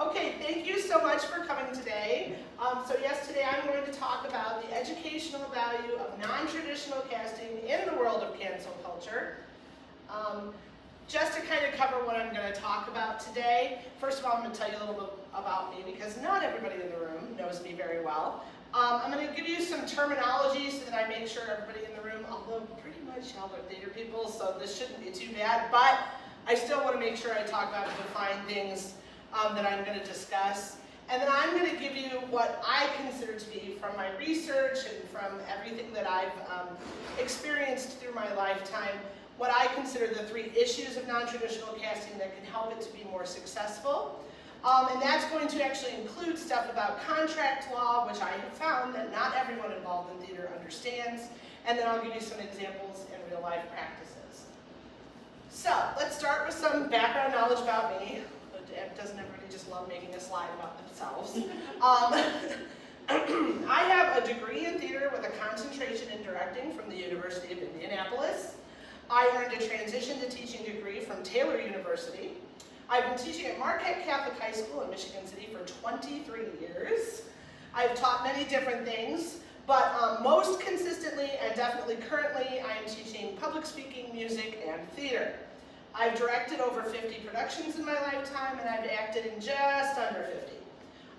Okay, thank you so much for coming today. Today I'm going to talk about the educational value of non-traditional casting in the world of cancel culture. Just to kind of cover what I'm going to talk about today, first of all, I'm going to tell you a little bit about me because not everybody in the room knows me very well. I'm going to give you some terminology so that I make sure everybody in the room, although pretty much y'all are theater people, so this shouldn't be too bad, but I still want to make sure I talk about and define things that I'm going to discuss. And then I'm going to give you what I consider to be, from my research and from everything that I've experienced through my lifetime, what I consider the 3 issues of non-traditional casting that can help it to be more successful. And that's going to actually include stuff about contract law, which I have found that not everyone involved in theater understands. And then I'll give you some examples in real life practices. So let's start with some background knowledge about me. Doesn't everybody just love making a slide about themselves? I have a degree in theater with a concentration in directing from the University of Indianapolis. I earned a transition to teaching degree from Taylor University. I've been teaching at Marquette Catholic High School in Michigan City for 23 years. I've taught many different things, but most consistently and definitely currently, I am teaching public speaking, music, and theater. I've directed over 50 productions in my lifetime, and I've acted in just under 50.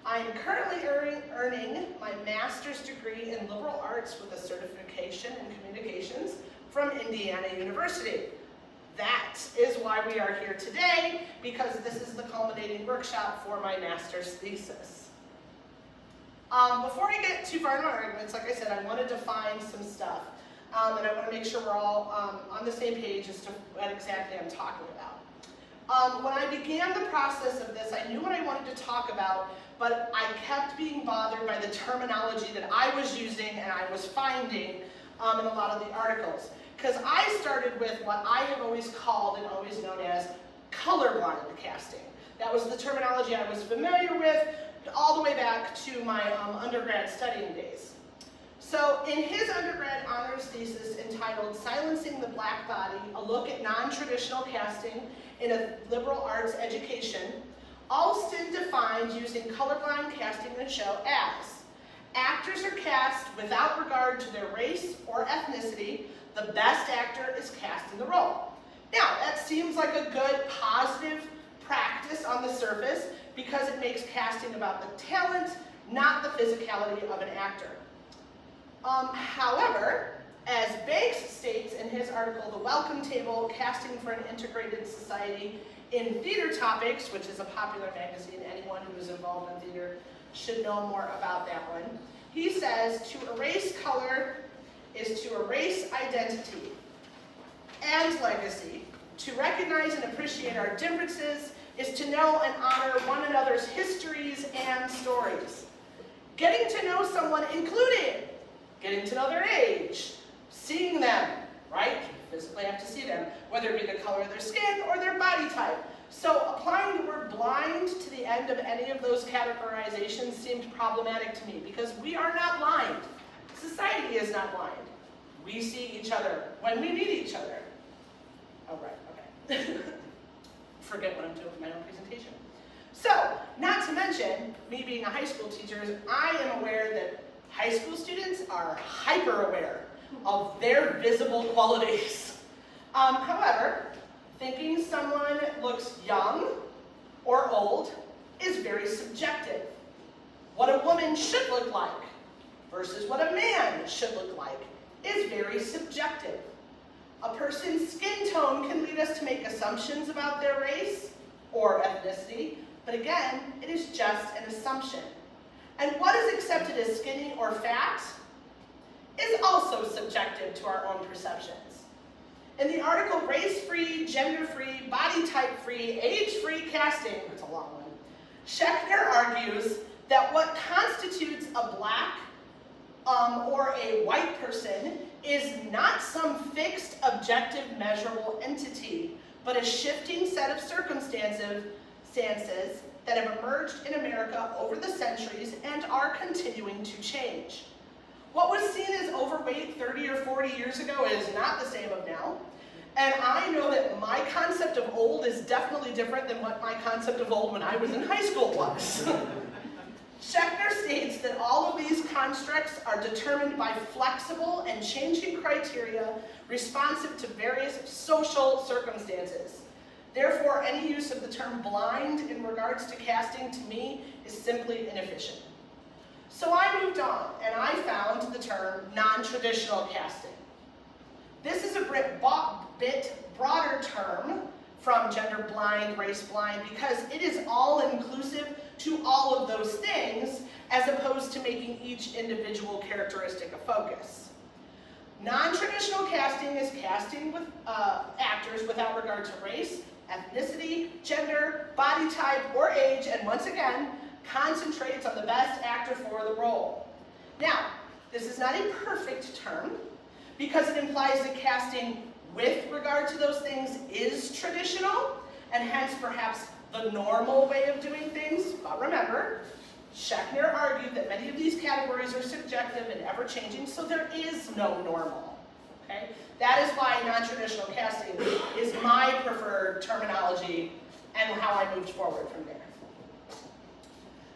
I am currently earning my master's degree in liberal arts with a certification in communications from Indiana University. That is why we are here today, because this is the culminating workshop for my master's thesis. Before I get too far into my arguments, like I said, I want to define some stuff. And I want to make sure we're all on the same page as to what exactly I'm talking about. When I began the process of this, I knew what I wanted to talk about, but I kept being bothered by the terminology that I was using and I was finding in a lot of the articles. Because I started with what I have always called and always known as colorblind casting. That was the terminology I was familiar with all the way back to my undergrad studying days. So in his undergrad honors thesis entitled Silencing the Black Body, a look at non-traditional casting in a liberal arts education, Alston defined using colorblind casting in a show as actors are cast without regard to their race or ethnicity. The best actor is cast in the role. Now, that seems like a good, positive practice on the surface because it makes casting about the talent, not the physicality of an actor. However, as Banks states in his article, The Welcome Table, Casting for an Integrated Society in Theater Topics, which is a popular magazine, anyone who is involved in theater should know more about that one. He says, to erase color is to erase identity and legacy. To recognize and appreciate our differences is to know and honor one another's histories and stories. Getting to know someone including getting to know their age, seeing them, right? You physically have to see them, whether it be the color of their skin or their body type. So applying the word blind to the end of any of those categorizations seemed problematic to me because we are not blind. Society is not blind. We see each other when we meet each other. Oh, right, okay. Forget what I'm doing with my own presentation. So, not to mention, me being a high school teacher, I am aware that high school students are hyper-aware of their visible qualities. However, thinking someone looks young or old is very subjective. What a woman should look like versus what a man should look like is very subjective. A person's skin tone can lead us to make assumptions about their race or ethnicity, but again, it is just an assumption. And what is accepted as skinny or fat is also subjective to our own perceptions. In the article Race-Free, Gender-Free, Body-Type-Free, Age-Free Casting, it's a long one, Schechner argues that what constitutes a black or a white person is not some fixed, objective, measurable entity, but a shifting set of circumstances that have emerged in America over the centuries and are continuing to change. What was seen as overweight 30 or 40 years ago is not the same of now, And I know that my concept of old is definitely different than what my concept of old when I was in high school was. Schechner states that all of these constructs are determined by flexible and changing criteria responsive to various social circumstances. Therefore, any use of the term blind in regards to casting to me is simply inefficient. So I moved on and I found the term non-traditional casting. This is a bit broader term from gender blind, race blind, because it is all-inclusive to all of those things, as opposed to making each individual characteristic a focus. Non-traditional casting is casting with actors without regard to race, ethnicity, gender, body type, or age, and once again, concentrates on the best actor for the role. Now, this is not a perfect term, because it implies that casting with regard to those things is traditional, and hence perhaps the normal way of doing things. But remember, Schechner argued that many of these categories are subjective and ever-changing, so there is no normal. Okay? That is why non-traditional casting is my preferred terminology and how I moved forward from there.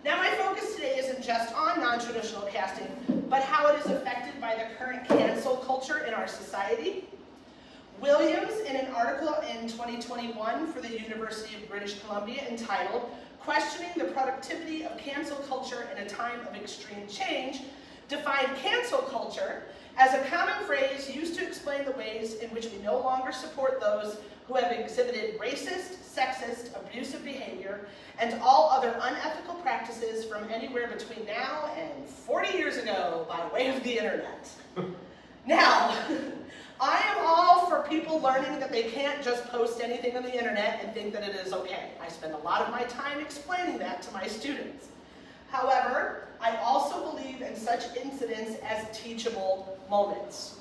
Now, my focus today isn't just on non-traditional casting, but how it is affected by the current cancel culture in our society. Williams, in an article in 2021 for the University of British Columbia entitled "Questioning the Productivity of Cancel Culture in a Time of Extreme Change," defined cancel culture as a common phrase used to explain the ways in which we no longer support those who have exhibited racist, sexist, abusive behavior, and all other unethical practices from anywhere between now and 40 years ago by way of the internet. Now, I am all for people learning that they can't just post anything on the internet and think that it is okay. I spend a lot of my time explaining that to my students. However, I also believe in such incidents as teachable moments,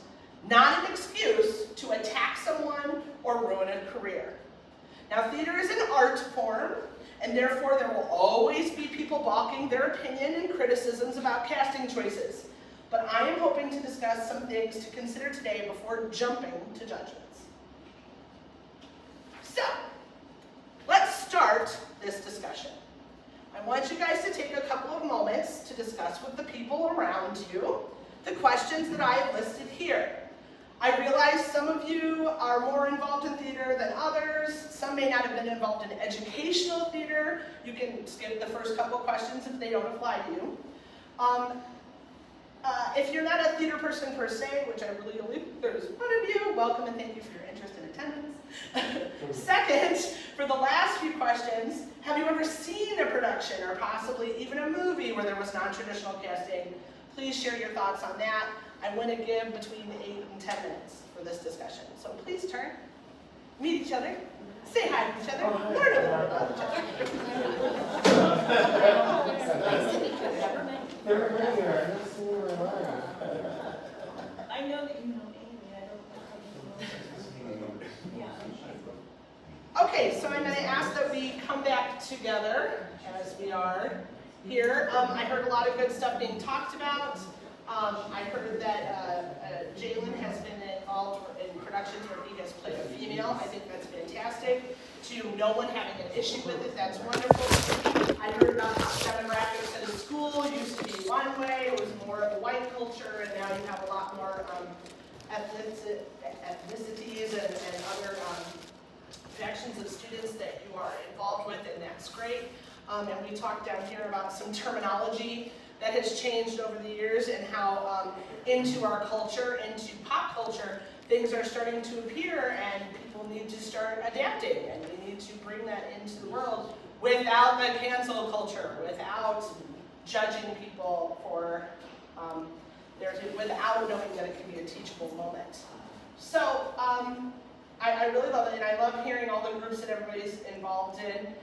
not an excuse to attack someone or ruin a career. Now, theater is an art form, and therefore there will always be people balking their opinion and criticisms about casting choices. But I am hoping to discuss some things to consider today before jumping to judgments. So, let's start this discussion. I want you guys to take a couple of moments to discuss with the people around you the questions that I have listed here. I realize some of you are more involved in theater than others. Some may not have been involved in educational theater. You can skip the first couple of questions if they don't apply to you. If you're not a theater person per se, which I really believe there's one of you, welcome and thank you for your interest and attendance. Second, for the last few questions, have you ever seen a production or possibly even a movie where there was non-traditional casting? Please share your thoughts on that. I'm going to give between 8 and 10 minutes for this discussion. So please turn, meet each other, say hi to each other, learn a little bit about each other. I know that you know Amy. I don't know. Yeah. Okay, so I'm going to ask that we come back together as we are here. I heard a lot of good stuff being talked about. I heard that Jalen has been involved in productions where he has played a female. I think that's fantastic. To no one having an issue with it, that's wonderful. I heard about how demographics in the school used to be one way, it was more of a white culture, and now you have a lot more ethnicities and other factions of students that you are involved with, and that's great. And we talked down here about some terminology that has changed over the years and how into our culture, into pop culture, things are starting to appear and people need to start adapting and we need to bring that into the world without the cancel culture, without judging people for without knowing that it can be a teachable moment. So I really love it, and I love hearing all the groups that everybody's involved in.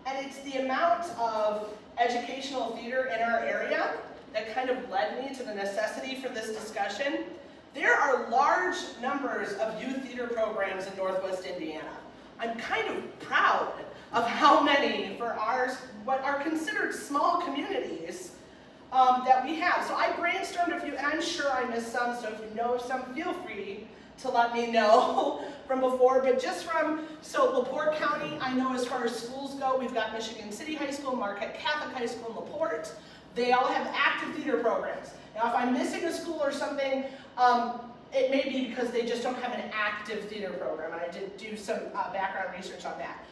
And it's the amount of educational theater in our area that kind of led me to the necessity for this discussion. There are large numbers of youth theater programs in Northwest Indiana. I'm kind of proud of how many for what are considered small communities that we have. So I brainstormed a few, and I'm sure I missed some, so if you know some, feel free to let me know. from before, but just from, so LaPorte County, I know as far as schools go, we've got Michigan City High School, Marquette Catholic High School, and LaPorte. They all have active theater programs. Now, if I'm missing a school or something, it may be because they just don't have an active theater program, and I did do some background research on that.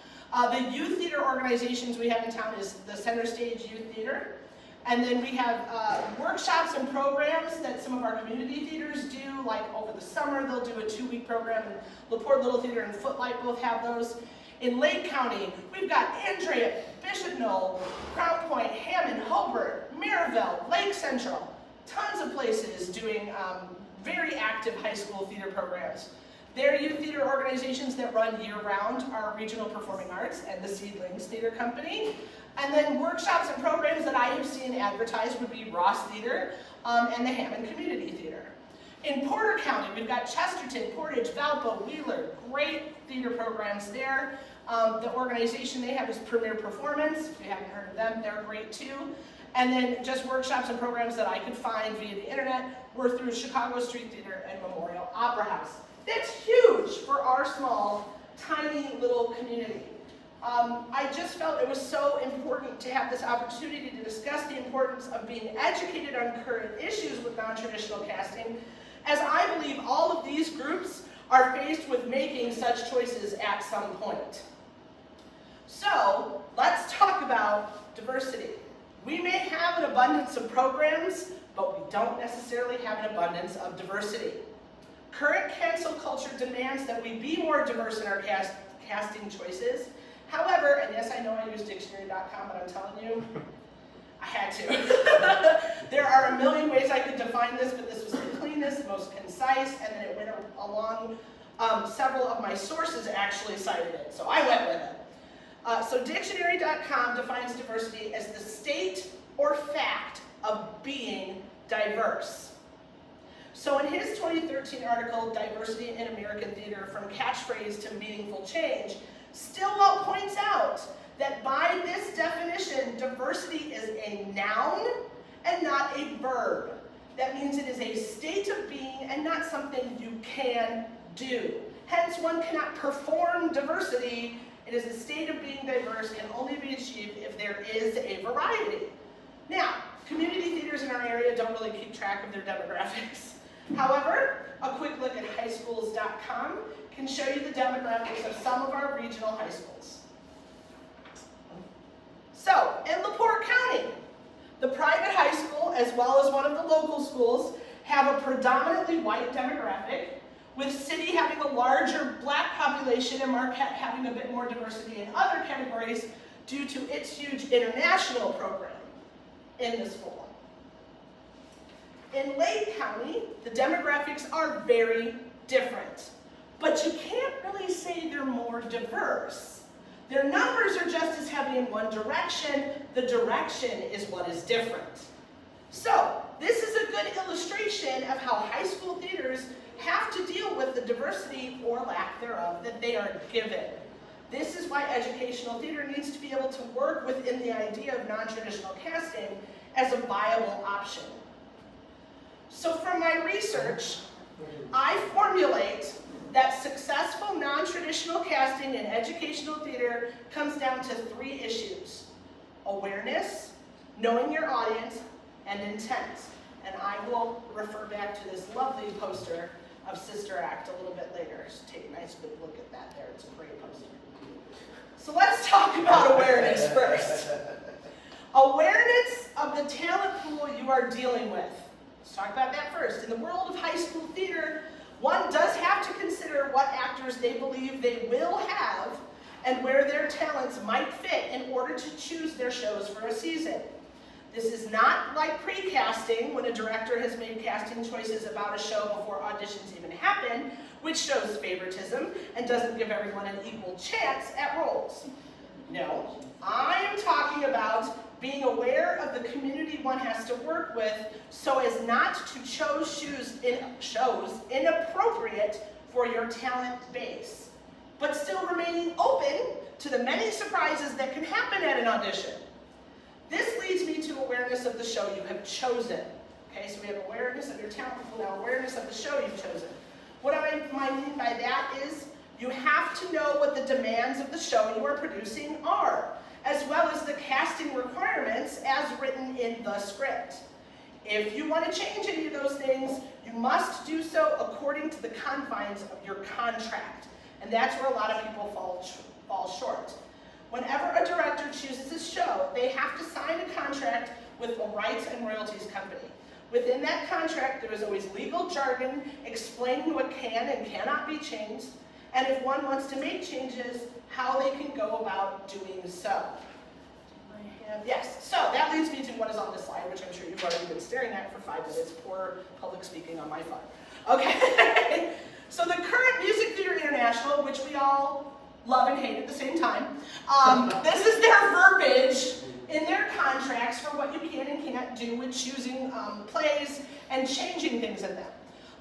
The youth theater organizations we have in town is the Center Stage Youth Theater, and then we have workshops and programs that some of our community theaters do, like over the summer they'll do a 2-week program, and LaPorte Little Theater and Footlight both have those. In Lake County, we've got Andrea, Bishop Knoll, Crown Point, Hammond, Hobart, Maryville, Lake Central, tons of places doing very active high school theater programs. Their youth theater organizations that run year-round are Regional Performing Arts and the Seedlings Theater Company. And then workshops and programs that I have seen advertised would be Ross Theater and the Hammond Community Theater. In Porter County, we've got Chesterton, Portage, Valpo, Wheeler, great theater programs there. The organization they have is Premier Performance. If you haven't heard of them, they're great too. And then just workshops and programs that I could find via the internet were through Chicago Street Theater and Memorial Opera House. That's huge for our small, tiny little community. I just felt it was so important to have this opportunity to discuss the importance of being educated on current issues with non-traditional casting, as I believe all of these groups are faced with making such choices at some point. So, let's talk about diversity. We may have an abundance of programs, but we don't necessarily have an abundance of diversity. Current cancel culture demands that we be more diverse in our casting choices. However, and yes, I know I use dictionary.com, but I'm telling you, I had to. There are a million ways I could define this, but this was the cleanest, most concise, and then it went along. Several of my sources actually cited it, so I went with it. So dictionary.com defines diversity as the state or fact of being diverse. So in his 2013 article, Diversity in American Theater, From Catchphrase to Meaningful Change, Stillwell points out that by this definition, diversity is a noun and not a verb. That means it is a state of being and not something you can do. Hence, one cannot perform diversity. It is a state of being diverse, can only be achieved if there is a variety. Now, community theaters in our area don't really keep track of their demographics. However, a quick look at highschools.com can show you the demographics of some of our regional high schools. So, in LaPorte County, the private high school, as well as one of the local schools, have a predominantly white demographic, with City having a larger black population and Marquette having a bit more diversity in other categories due to its huge international program in the school. In Lake County, the demographics are very different, but you can't really say they're more diverse. Their numbers are just as heavy in one direction. The direction is what is different. So, this is a good illustration of how high school theaters have to deal with the diversity or lack thereof that they are given. This is why educational theater needs to be able to work within the idea of non-traditional casting as a viable option. So from my research, I formulate that successful non-traditional casting in educational theater comes down to 3 issues: awareness, knowing your audience, and intent. And I will refer back to this lovely poster of Sister Act a little bit later. So take a nice good look at that there. It's a great poster. So let's talk about awareness first. Awareness of the talent pool you are dealing with. Let's talk about that first. In the world of high school theater, one does have to consider what actors they believe they will have and where their talents might fit in order to choose their shows for a season. This is not like pre-casting, when a director has made casting choices about a show before auditions even happen, which shows favoritism and doesn't give everyone an equal chance at roles. No, I am talking about being aware of the community one has to work with so as not to choose shows inappropriate for your talent base, but still remaining open to the many surprises that can happen at an audition. This leads me to awareness of the show you have chosen. Okay, so we have awareness of your talent pool, now awareness of the show you've chosen. What I mean by that is You have to know what the demands of the show you are producing are, as well as the casting requirements as written in the script. If you want to change any of those things, you must do so according to the confines of your contract. And that's where a lot of people fall short. Whenever a director chooses a show, they have to sign a contract with the rights and royalties company. Within that contract, there is always legal jargon explaining what can and cannot be changed, and if one wants to make changes, how they can go about doing so. Yes, so that leads me to what is on this slide, which I'm sure you've already been staring at for 5 minutes. Poor public speaking on my phone. Okay, so the current Music Theater International, which we all love and hate at the same time, this is their verbiage in their contracts for what you can and can't do with choosing plays and changing things in them.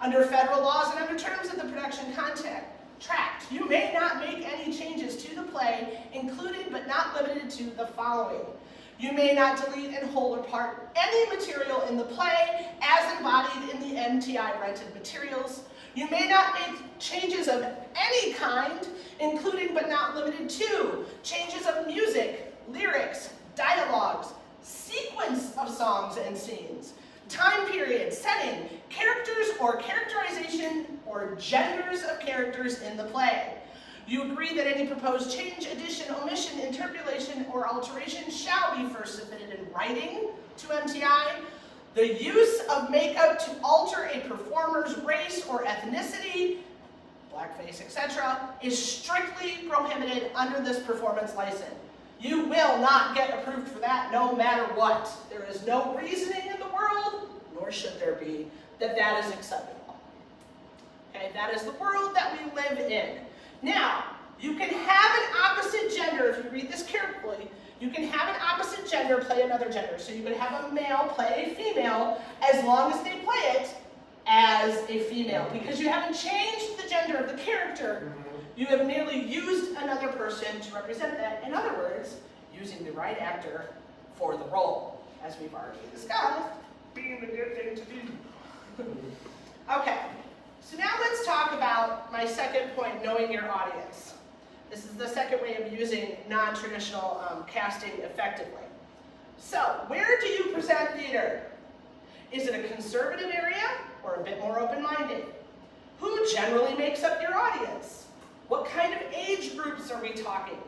Under federal laws and under terms of the production contract, you may not make any changes to the play, including but not limited to the following. You may not delete in whole or part any material in the play as embodied in the MTI rented materials. You may not make changes of any kind, including but not limited to changes of music, lyrics, dialogues, sequence of songs and scenes, time period, setting, characters or characterization or genders of characters in the play. You agree that any proposed change, addition, omission, interpolation, or alteration shall be first submitted in writing to MTI. The use of makeup to alter a performer's race or ethnicity, blackface, etc., is strictly prohibited under this performance license. You will not get approved for that no matter what. There is no reasoning in the world, nor should there be, that that is acceptable. Okay, that is the world that we live in. Now, you can have an opposite gender, if you read this carefully, you can have an opposite gender play another gender. So you can have a male play a female as long as they play it as a female, because you haven't changed the gender of the character. You have merely used another person to represent that. In other words, using the right actor for the role, as we've already discussed, being the good thing to do. Okay, so now let's talk about my second point, knowing your audience. This is the second way of using non-traditional casting effectively. So, where do you present theater? Is it a conservative area or a bit more open-minded? Who generally makes up your audience? What kind of age groups are we talking?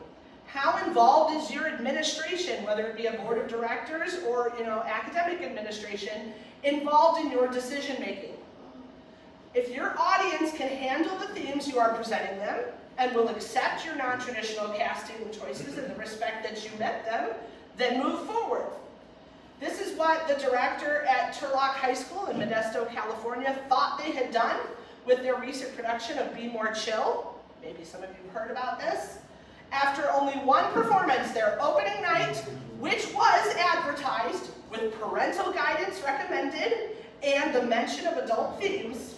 How involved is your administration, whether it be a board of directors or academic administration, involved in your decision-making? If your audience can handle the themes you are presenting them and will accept your non-traditional casting choices in the respect that you met them, then move forward. This is what the director at Turlock High School in Modesto, California thought they had done with their recent production of Be More Chill. Maybe some of you heard about this. After only one performance, their opening night, which was advertised with parental guidance recommended and the mention of adult themes,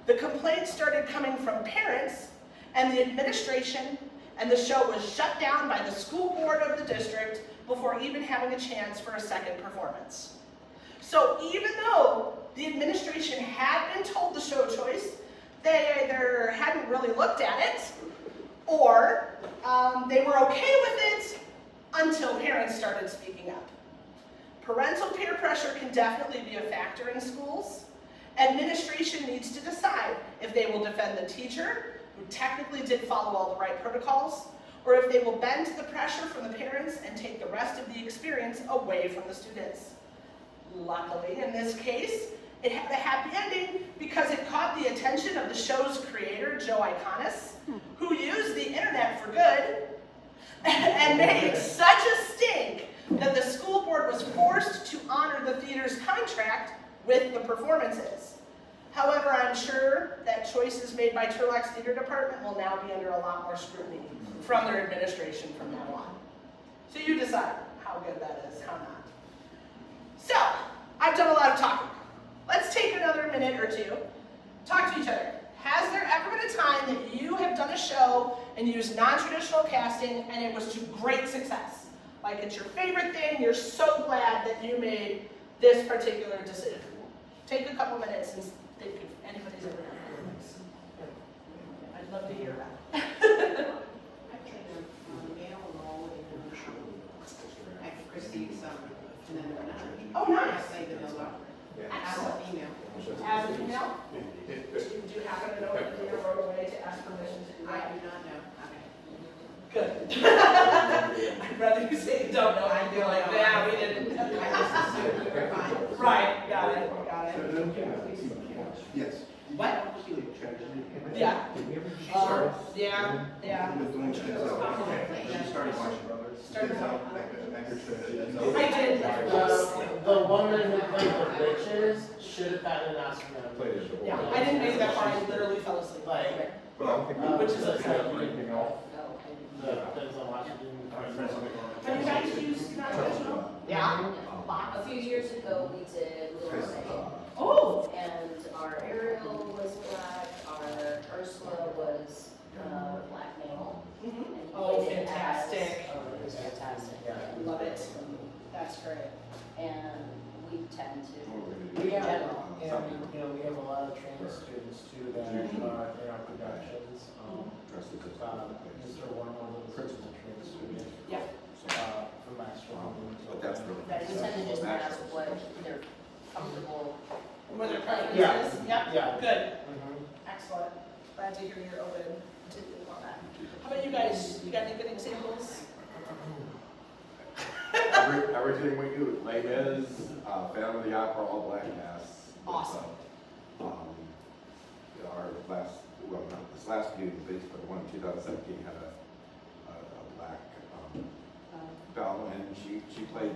the complaints started coming from parents and the administration, and the show was shut down by the school board of the district before even having a chance for a second performance. So even though the administration had been told the show choice, they either hadn't really looked at it, or they were okay with it until parents started speaking up. Parental peer pressure can definitely be a factor in schools. Administration needs to decide if they will defend the teacher, who technically did follow all the right protocols, or if they will bend to the pressure from the parents and take the rest of the experience away from the students. Luckily, in this case, it had a happy ending because it caught the attention of the show's creator, Joe Iconis, who used the internet for good and made such a stink that the school board was forced to honor the theater's contract with the performances. However, I'm sure that choices made by Turlock's theater department will now be under a lot more scrutiny from their administration from now on. So you decide how good that is, how not. So, I've done a lot of talking. Let's take another minute or two, talk to each other. Has there ever been a time that you have done a show and used non-traditional casting and it was to great success? Like it's your favorite thing, you're so glad that you made this particular decision. Take a couple minutes and think if anybody's ever done this. I'd love to hear that. And then they're not. Oh, nice. Like the middle offer. As a Excellent. female. As a female, do you happen to know if you wrote away to ask permission to do I that? do not know. Okay. Good. I'd rather you say you don't know, I'd be like, yeah, we didn't. I just assumed you were fine. Right, got it. Yes. What? Yeah. Yeah. With the one she does out. She started watching Brothers. Started I did. The woman who played the witches should have gotten an Oscar nomination. Yeah, I didn't make that far, I literally fell asleep. Like, Which is it's okay. like the Denzel Washington. Have you guys used non-traditional? Yeah. A few years ago, we did Little Mermaid, Oh, and our Ariel was black, our Ursula was black male. mhm. and he Oh, played it as- fantastic. It was fantastic. Love it. That's great. And we tend to, We in have, general, and, you know, we have a lot of trained students too that are in our productions. Mr. Warner was a trained student. Yeah. From Master. But that's really. we tend to just ask what they're comfortable. Were there Yeah. preferences? Yep. Yeah. Good. Mhm. Excellent. Glad to hear you're open to doing all that. How about you guys? You got any good examples? Everything we do, Les Mis, Phantom of the Opera, all black cast. Awesome. Our last, well, not this last Beauty and the Beast, but the one in 2017 had a black Belle, and she played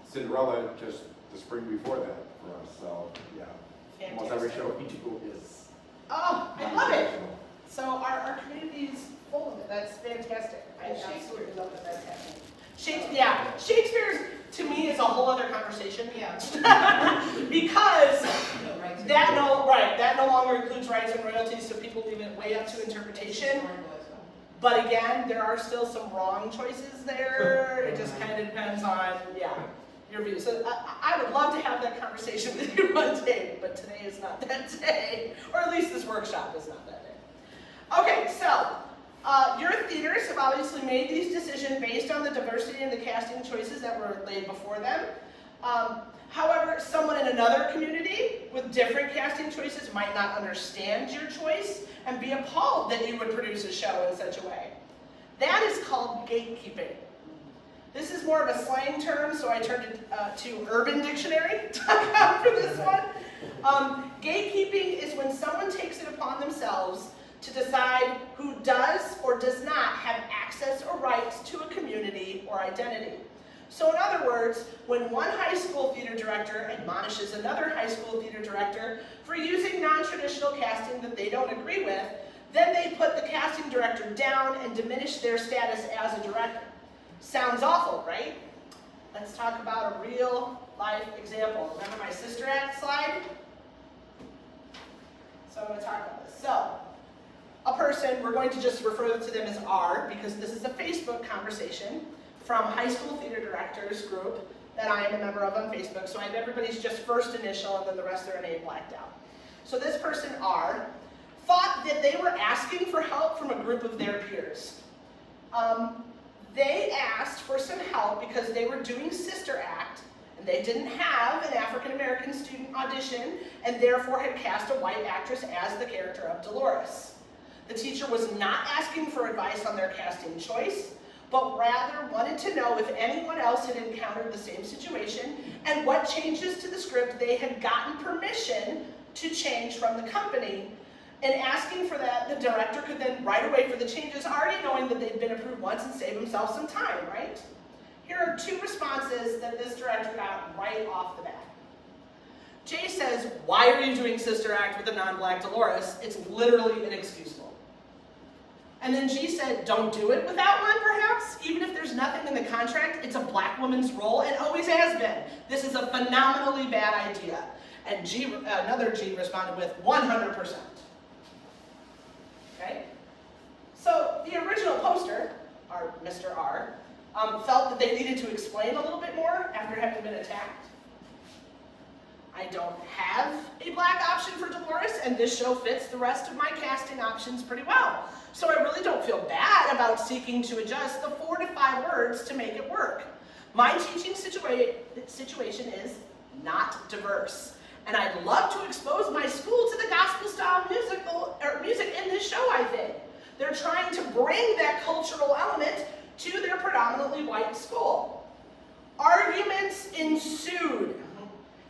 Cinderella just the spring before that for us. So yeah, almost every show we do is. Oh, I love it. So our community's full of it. That's fantastic. I absolutely love that that's happening. Shakespeare's to me is a whole other conversation. Yeah. Because No, right. that no longer includes rights and royalties, so people leave it way up to interpretation. But again, there are still some wrong choices there. It just kind of depends on, your view. So I would love to have that conversation with you one day, but today is not that day. Or at least this workshop is not that day. Okay, so your theaters have obviously made these decisions based on the diversity and the casting choices that were laid before them. However, someone in another community with different casting choices might not understand your choice and be appalled that you would produce a show in such a way. That is called gatekeeping. This is more of a slang term, so I turned to Urban Dictionary for this one. Gatekeeping is when someone takes it upon themselves to decide who does or does not have access or rights to a community or identity. So in other words, when one high school theater director admonishes another high school theater director for using non-traditional casting that they don't agree with, then they put the casting director down and diminish their status as a director. Sounds awful, right? Let's talk about a real life example. Remember my Sister Act slide? So I'm going to talk about this. So, a person, we're going to just refer to them as R because this is a Facebook conversation from high school theater directors group that I am a member of on Facebook. So I have everybody's just first initial and then the rest of their name blacked out. So this person, R, thought that they were asking for help from a group of their peers. They asked for some help because they were doing Sister Act and they didn't have an African American student audition and therefore had cast a white actress as the character of Dolores. The teacher was not asking for advice on their casting choice, but rather wanted to know if anyone else had encountered the same situation and what changes to the script they had gotten permission to change from the company. And asking for that, the director could then write away for the changes, already knowing that they'd been approved once and save himself some time, right? Here are two responses that this director got right off the bat. Jay says, "Why are you doing Sister Act with a non-black Dolores? It's literally inexcusable." And then G said, "Don't do it without one, perhaps? Even if there's nothing in the contract, it's a black woman's role and always has been. This is a phenomenally bad idea." And another G responded with 100%. Okay? So the original poster, our Mr. R, felt that they needed to explain a little bit more after having been attacked. I don't have a black option for Dolores, and this show fits the rest of my casting options pretty well. So I really don't feel bad about seeking to adjust the 4 to 5 words to make it work. My teaching situation is not diverse, and I'd love to expose my school to the gospel-style music in this show, I think. They're trying to bring that cultural element to their predominantly white school. Arguments ensued.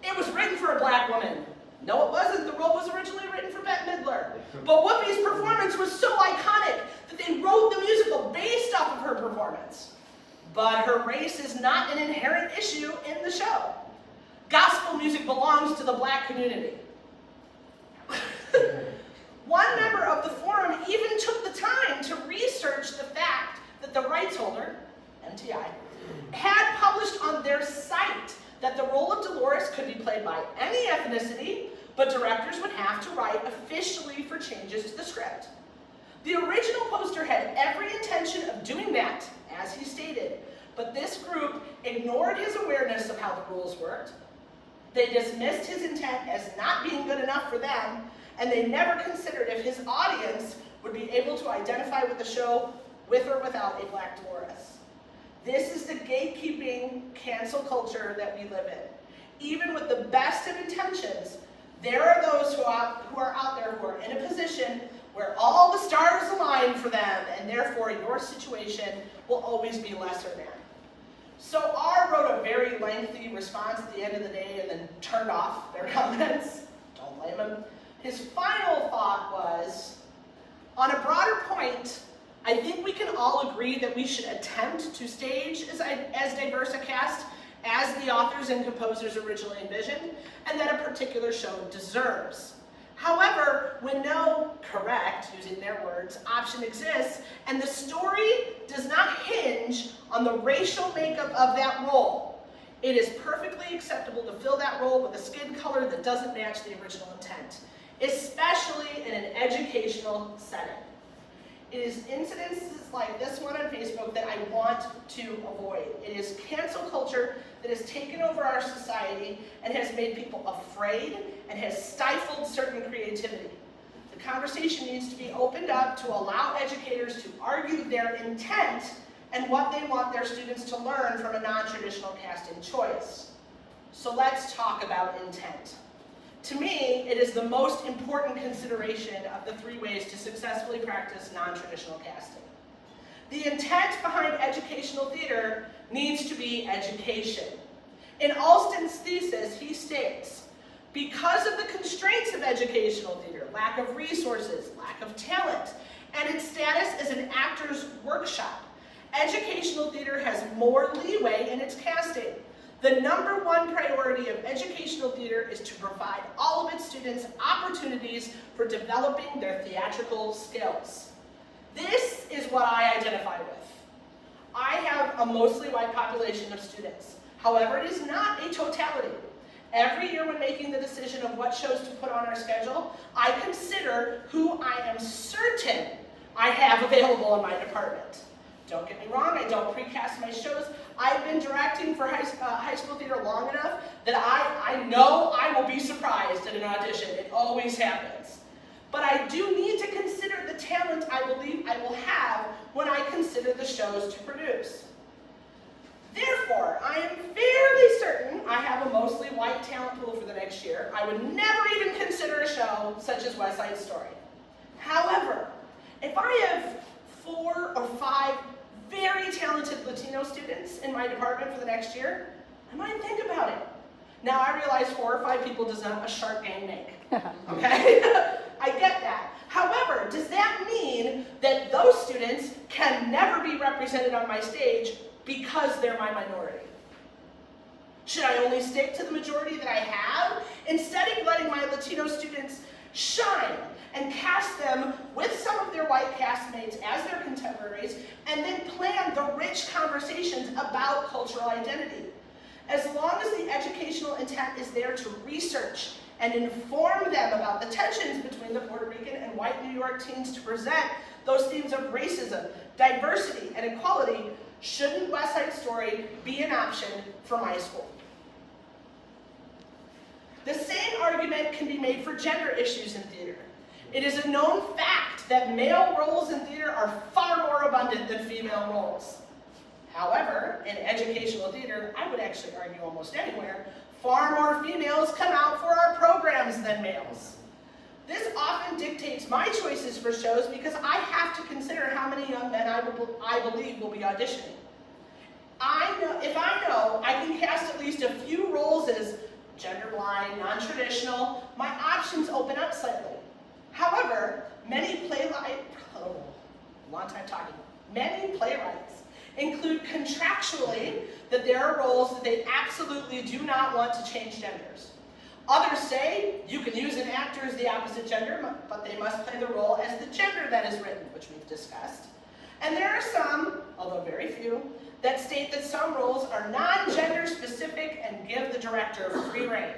It was written for a black woman. No, it wasn't. The role was originally written for Bette Midler. But Whoopi's performance was so iconic that they wrote the musical based off of her performance. But her race is not an inherent issue in the show. Gospel music belongs to the black community. One member of the forum even took the time to research the fact that the rights holder, MTI, had published on their site that the role of Dolores could be played by any ethnicity, but directors would have to write officially for changes to the script. The original poster had every intention of doing that, as he stated, but this group ignored his awareness of how the rules worked. They dismissed his intent as not being good enough for them, and they never considered if his audience would be able to identify with the show with or without a black Dolores. This is the gatekeeping cancel culture that we live in. Even with the best of intentions, there are those who are out there who are in a position where all the stars align for them, and therefore your situation will always be lesser than. So R wrote a very lengthy response at the end of the day and then turned off their comments. Don't blame him. His final thought was, on a broader point, I think we can all agree that we should attempt to stage as diverse a cast as the authors and composers originally envisioned, and that a particular show deserves. However, when no correct, using their words, option exists, and the story does not hinge on the racial makeup of that role, it is perfectly acceptable to fill that role with a skin color that doesn't match the original intent, especially in an educational setting. It is incidences like this one on Facebook that I want to avoid. It is cancel culture that has taken over our society and has made people afraid and has stifled certain creativity. The conversation needs to be opened up to allow educators to argue their intent and what they want their students to learn from a non-traditional casting choice. So let's talk about intent. To me, it is the most important consideration of the 3 ways to successfully practice non-traditional casting. The intent behind educational theater needs to be education. In Alston's thesis, he states, because of the constraints of educational theater, lack of resources, lack of talent, and its status as an actor's workshop, educational theater has more leeway in its casting. The #1 priority of educational theater is to provide all of its students opportunities for developing their theatrical skills. This is what I identify with. I have a mostly white population of students. However, it is not a totality. Every year when making the decision of what shows to put on our schedule, I consider who I am certain I have available in my department. Don't get me wrong, I don't precast my shows. I've been directing for high school theater long enough that I know I will be surprised at an audition. It always happens. But I do need to consider the talent I believe I will have when I consider the shows to produce. Therefore, I am fairly certain I have a mostly white talent pool for the next year. I would never even consider a show such as West Side Story. However, if I have 4 or 5 very talented Latino students in my department for the next year, I might think about it. Now I realize 4 or 5 people does not a shark gang make, okay? I get that. However, does that mean that those students can never be represented on my stage because they're my minority? Should I only stick to the majority that I have, instead of letting my Latino students shine and cast them with some of their white castmates as their contemporaries, and then plan the rich conversations about cultural identity? As long as the educational intent is there to research and inform them about the tensions between the Puerto Rican and white New York teens to present those themes of racism, diversity, and equality, shouldn't West Side Story be an option for my school? The same argument can be made for gender issues in theater. It is a known fact that male roles in theater are far more abundant than female roles. However, in educational theater, I would actually argue almost anywhere, far more females come out for our programs than males. This often dictates my choices for shows because I have to consider how many young men I believe will be auditioning. If I know I can cast at least a few roles as gender blind, non-traditional, my options open up slightly. However, many playwrights include contractually that there are roles that they absolutely do not want to change genders. Others say you can use an actor as the opposite gender, but they must play the role as the gender that is written, which we've discussed. And there are some, although very few, that state that some roles are non-gender specific and give the director free rein.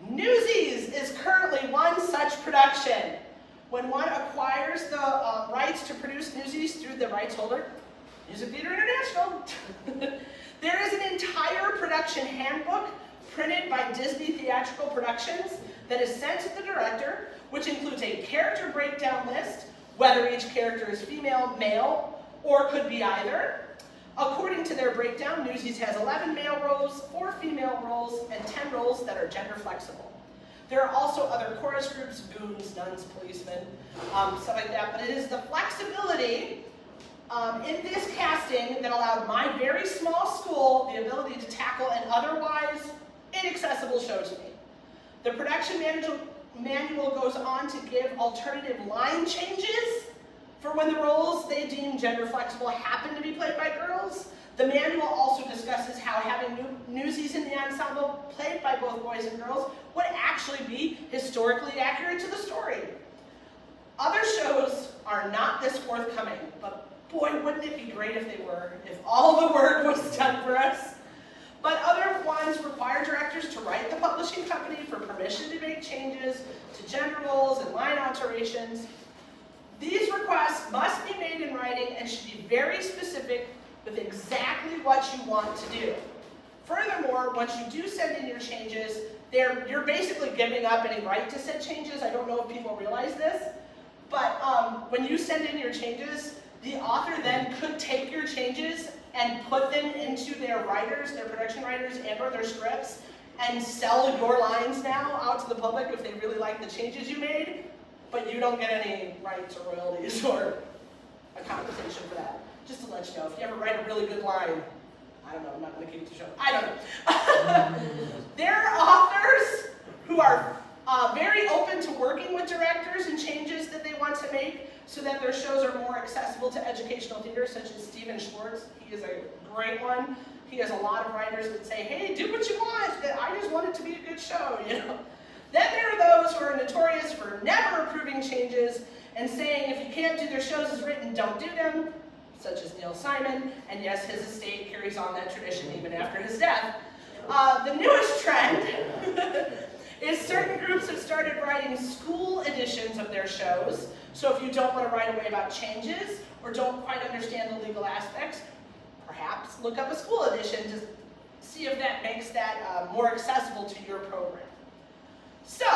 Newsies is currently one such production. When one acquires the rights to produce Newsies through the rights holder, Music Theater International, there is an entire production handbook printed by Disney Theatrical Productions that is sent to the director, which includes a character breakdown list, whether each character is female, male, or could be either. According to their breakdown, Newsies has 11 male roles, 4 female roles, and 10 roles that are gender flexible. There are also other chorus groups, goons, nuns, policemen, stuff like that, but it is the flexibility in this casting that allowed my very small school the ability to tackle an otherwise inaccessible show to me. The production manual goes on to give alternative line changes for when the roles they deem gender flexible happen to be played by girls. The manual also discusses how having Newsies in the ensemble played by both boys and girls would actually be historically accurate to the story. Other shows are not this forthcoming, but boy, wouldn't it be great if they were, if all the work was done for us. But other ones require directors to write the publishing company for permission to make changes to gender roles and line alterations. These requests must be made in writing and should be very specific with exactly what you want to do. Furthermore, once you do send in your changes, you're basically giving up any right to send changes. I don't know if people realize this, but when you send in your changes, the author then could take your changes and put them into their writers, their production writers, and or their scripts, and sell your lines now out to the public if they really like the changes you made, but you don't get any rights or royalties or a compensation for that. Just to let you know, if you ever write a really good line, I don't know, I'm not going to keep it to show. I don't know. There are authors who are very open to working with directors and changes that they want to make so that their shows are more accessible to educational theater, such as Stephen Schwartz. He is a great one. He has a lot of writers that say, hey, do what you want, I just want it to be a good show, you know. Then there are those who are notorious for never approving changes and saying if you can't do their shows as written, don't do them, such as Neil Simon, and yes, his estate carries on that tradition even after his death. The newest trend is certain groups have started writing school editions of their shows, so if you don't want to write away about changes or don't quite understand the legal aspects, perhaps look up a school edition to see if that makes that more accessible to your program. So,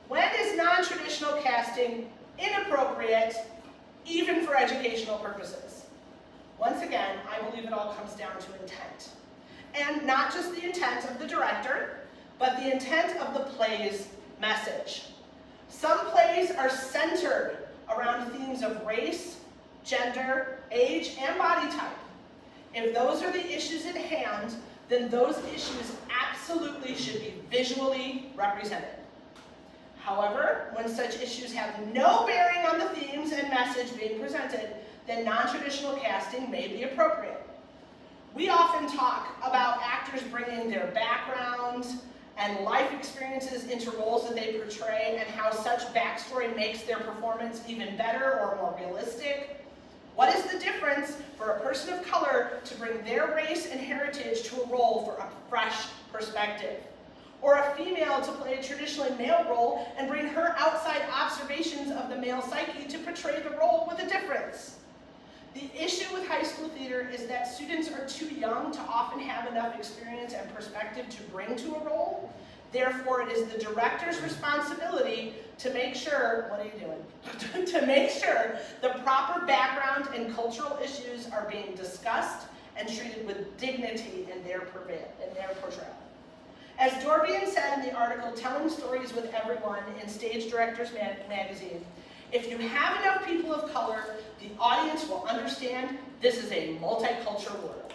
when is non-traditional casting inappropriate, even for educational purposes? Once again, I believe it all comes down to intent. And not just the intent of the director, but the intent of the play's message. Some plays are centered around themes of race, gender, age, and body type. If those are the issues at hand, then those issues absolutely should be visually represented. However, when such issues have no bearing on the themes and message being presented, then non-traditional casting may be appropriate. We often talk about actors bringing their background and life experiences into roles that they portray and how such backstory makes their performance even better or more realistic. What is the difference for a person of color to bring their race and heritage to a role for a fresh perspective? Or a female to play a traditionally male role and bring her outside observations of the male psyche to portray the role with a difference? The issue with high school theater is that students are too young to often have enough experience and perspective to bring to a role, Therefore, it is the director's responsibility to make sure, what are you doing? To make sure the proper background and cultural issues are being discussed and treated with dignity in their portrayal. As Dorbian said in the article, Telling Stories with Everyone in Stage Directors Magazine, if you have enough people of color, the audience will understand this is a multicultural world.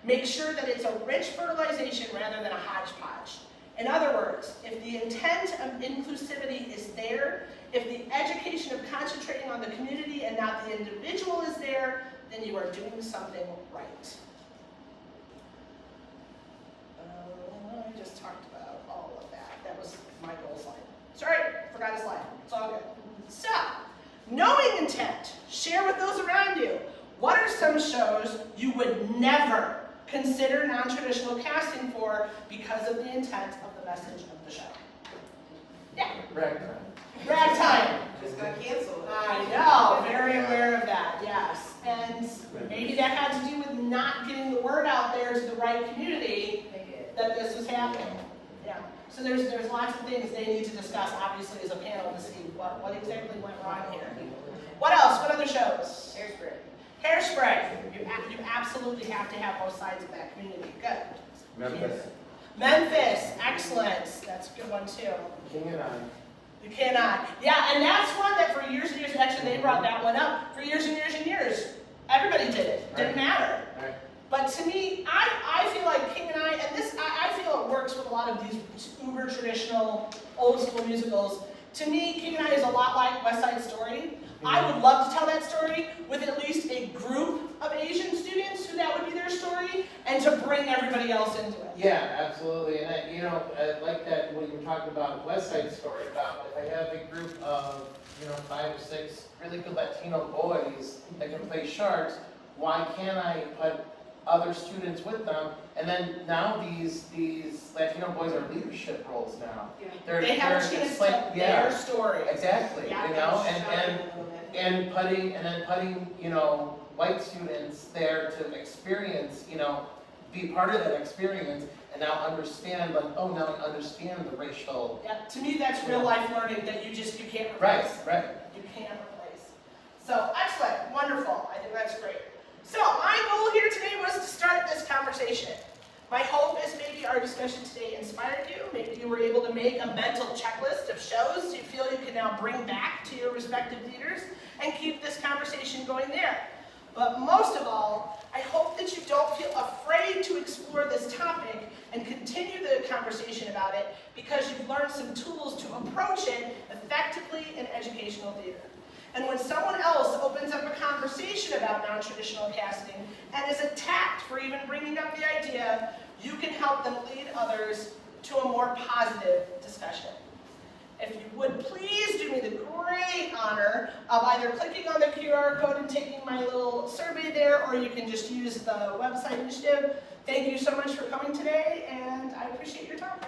Make sure that it's a rich fertilization rather than a hodgepodge. In other words, if the intent of inclusivity is there, if the education of concentrating on the community and not the individual is there, then you are doing something right. I just talked about all of that. That was my goal slide. Sorry, forgot a slide. It's all good. So, knowing intent, share with those around you. What are some shows you would never consider non-traditional casting for because of the intent of the message of the show? Yeah. Ragtime. Ragtime. Just got canceled. I know, very aware of that, yes. And maybe that had to do with not getting the word out there to the right community that this was happening. Yeah. So there's lots of things they need to discuss, obviously, as a panel to see what exactly went wrong here. What else? What other shows? Hairspray. Hairspray. You absolutely have to have both sides of that community. Good. Memphis. Memphis. Excellent. That's a good one, too. King and I. You cannot. Yeah, and that's one that for years and years, actually they brought that one up. For years and years and years, everybody did it. Didn't matter. Right. But to me, I feel like King and I feel it works with a lot of these uber traditional, old school musicals. To me, King and I is a lot like West Side Story. I would love to tell that story with at least a group of Asian students who that would be their story, and to bring everybody else into it. Yeah, absolutely, and I like that when you were talking about West Side Story, about if I have a group of, 5 or 6 really good Latino boys that can play sharks, why can't I put other students with them? And then now these Latino boys are leadership roles now. Yeah. They have a chance to tell their story. Exactly, Yeah, and putting white students there to experience, be part of that experience, and now understand, now I understand the racial. Yeah, to me that's real life learning that you can't replace. Right. You can't replace. So excellent, wonderful. I think that's great. So my goal here today was to start this conversation. My hope is maybe our discussion today inspired you. Maybe you were able to make a mental checklist of shows you feel you can now bring back to your respective theaters and keep this conversation going there. But most of all, I hope that you don't feel afraid to explore this topic and continue the conversation about it because you've learned some tools to approach it effectively in educational theater. And when someone else opens up a conversation about non-traditional casting and is attacked for even bringing up the idea, you can help them lead others to a more positive discussion. If you would please do me the great honor of either clicking on the QR code and taking my little survey there, or you can just use the website initiative. Thank you so much for coming today, and I appreciate your time.